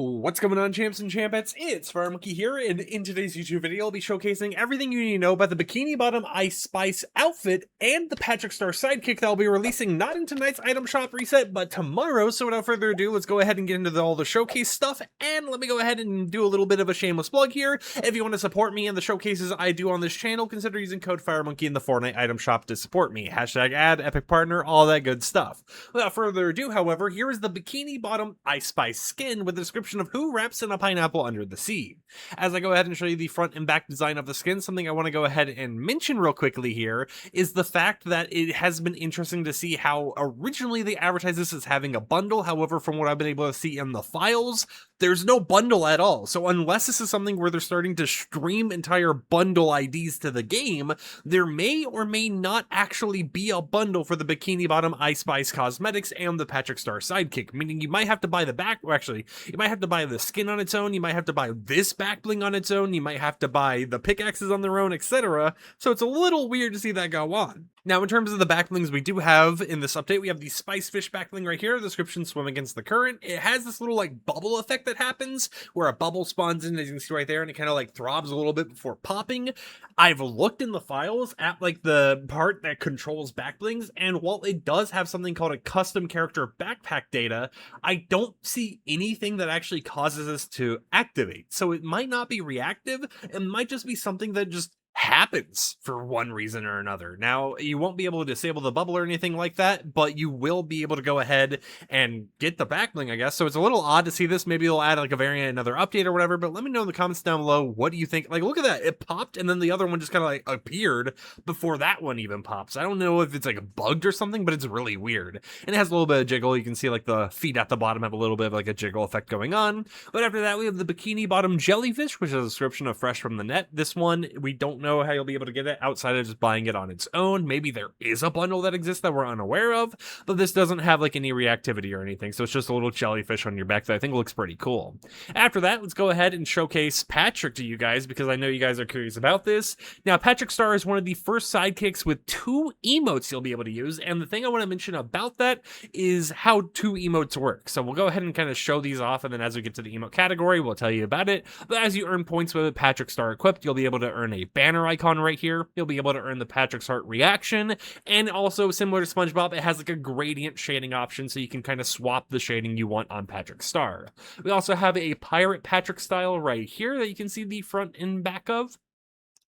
What's going on, champs and champettes? It's FireMonkey here, and in today's YouTube video, I'll be showcasing everything you need to know about the Bikini Bottom Ice Spice outfit and the Patrick Star sidekick that I'll be releasing not in tonight's item shop reset, but tomorrow. So without further ado, let's go ahead and get into all the showcase stuff, and let me go ahead and do a little bit of a shameless plug here. If you want to support me and the showcases I do on this channel, consider using code FireMonkey in the Fortnite item shop to support me. Hashtag ad, epic partner, all that good stuff. Without further ado, however, here is the Bikini Bottom Ice Spice skin with a description of who wraps in a pineapple under the sea. As I go ahead and show you the front and back design of the skin, something I want to go ahead and mention real quickly here is the fact that it has been interesting to see how originally they advertised this as having a bundle. However, from what I've been able to see in the files, there's no bundle at all. So unless this is something where they're starting to stream entire bundle IDs to the game, there may or may not actually be a bundle for the Bikini Bottom Ice Spice cosmetics and the Patrick Star sidekick, meaning you might have to buy the back, or actually, you might have to buy the skin on its own, you might have to buy this back bling on its own, you might have to buy the pickaxes on their own, etc. So it's a little weird to see that go on. Now, in terms of the backlings we do have in this update, we have the Spice Fish backling right here, description swim against the current. It has this little like bubble effect that happens where a bubble spawns in, as you can see right there, and it kind of like throbs a little bit before popping. I've looked in the files at like the part that controls backblings, and while it does have something called a custom character backpack data, I don't see anything that actually causes this to activate. So it might not be reactive, it might just be something that just happens for one reason or another. Now, you won't be able to disable the bubble or anything like that, but you will be able to go ahead and get the backbling, I guess. So it's a little odd to see this. Maybe they'll add like a variant, another update or whatever, but let me know in the comments down below. What do you think? Like, look at that. It popped and then the other one just kind of like appeared before that one even pops. I don't know if it's like bugged or something, but it's really weird. And it has a little bit of jiggle. You can see like the feet at the bottom have a little bit of like a jiggle effect going on. But after that, we have the Bikini Bottom Jellyfish, which is a description of fresh from the net. This one, we don't know how you'll be able to get it outside of just buying it on its own. Maybe there is a bundle that exists that we're unaware of, but this doesn't have like any reactivity or anything, so it's just a little jellyfish on your back that I think looks pretty cool. After that, let's go ahead and showcase Patrick to you guys, because I know you guys are curious about this. Now, Patrick Star is one of the first sidekicks with 2 emotes you'll be able to use, and the thing I want to mention about that is how 2 emotes work. So we'll go ahead and kind of show these off, and then as we get to the emote category, we'll tell you about it. But as you earn points with Patrick Star equipped, you'll be able to earn a banner icon right here. You'll be able to earn the Patrick's Heart reaction, and also similar to SpongeBob, it has like a gradient shading option, so you can kind of swap the shading you want on Patrick Star. We also have a Pirate Patrick style right here that you can see the front and back of.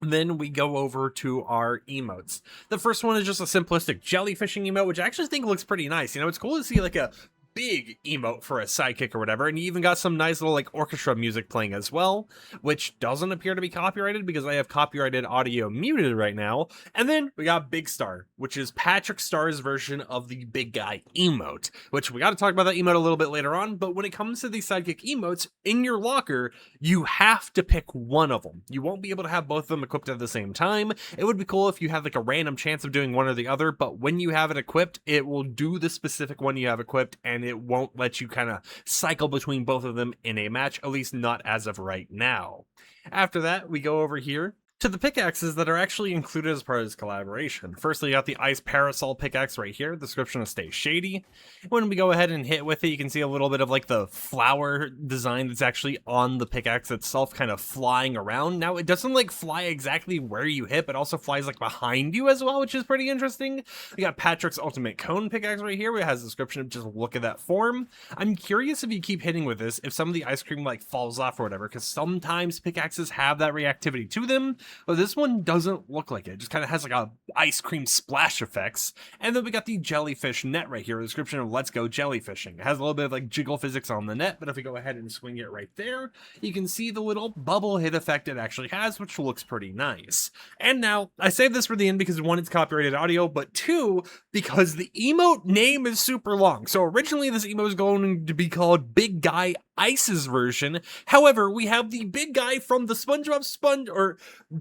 Then we go over to our emotes. The first one is just a simplistic jellyfishing emote, which I actually think looks pretty nice. You know, it's cool to see like a big emote for a sidekick or whatever, and you even got some nice little like orchestra music playing as well, which doesn't appear to be copyrighted because I have copyrighted audio muted right now. And then we got Big Star, which is Patrick Star's version of the big guy emote, which we got to talk about that emote a little bit later on. But when it comes to these sidekick emotes in your locker, you have to pick one of them. You won't be able to have both of them equipped at the same time. It would be cool if you had like a random chance of doing one or the other, but when you have it equipped, it will do the specific one you have equipped, and it won't let you kind of cycle between both of them in a match, at least not as of right now. After that, we go over here to the pickaxes that are actually included as part of this collaboration. Firstly, you got the Ice Parasol pickaxe right here, description of Stay Shady. When we go ahead and hit with it, you can see a little bit of like the flower design that's actually on the pickaxe itself kind of flying around. Now, it doesn't like fly exactly where you hit, but also flies like behind you as well, which is pretty interesting. We got Patrick's Ultimate Cone pickaxe right here, where it has a description of just look at that form. I'm curious if you keep hitting with this, if some of the ice cream like falls off or whatever, because sometimes pickaxes have that reactivity to them. But this one doesn't look like it. It just kind of has like a ice cream splash effects. And then we got the jellyfish net right here, a description of let's go jellyfishing. It has a little bit of like jiggle physics on the net, but if we go ahead and swing it right there, you can see the little bubble hit effect it actually has, which looks pretty nice. And now, I saved this for the end because 1, it's copyrighted audio, but 2, because the emote name is super long. So originally this emote is going to be called Big Guy Ice's version. However, we have the big guy from the SpongeBob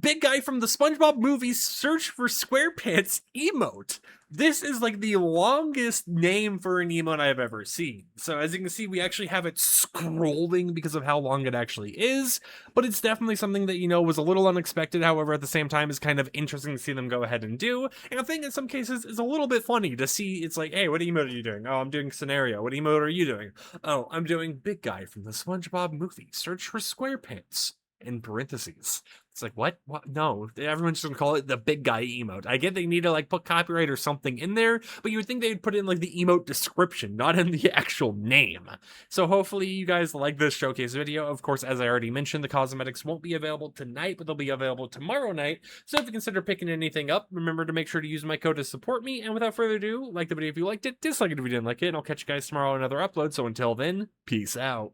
Big guy from the SpongeBob movie search for SquarePants emote. This is like the longest name for an emote I've ever seen. So as you can see, we actually have it scrolling because of how long it actually is, but it's definitely something that, you know, was a little unexpected. However, at the same time is kind of interesting to see them go ahead and do. And I think in some cases it's a little bit funny to see. It's like, hey, what emote are you doing? Oh, I'm doing scenario. What emote are you doing? Oh, I'm doing big guy from the SpongeBob movie search for SquarePants in parentheses. It's like, what? No, everyone's just gonna call it the big guy emote. I get they need to like put copyright or something in there, but you would think they'd put in like the emote description, not in the actual name. So hopefully you guys like this showcase video. Of course, as I already mentioned, the cosmetics won't be available tonight, but they'll be available tomorrow night. So if you consider picking anything up, remember to make sure to use my code to support me. And without further ado, like the video if you liked it, dislike it if you didn't like it, and I'll catch you guys tomorrow on another upload. So until then, peace out.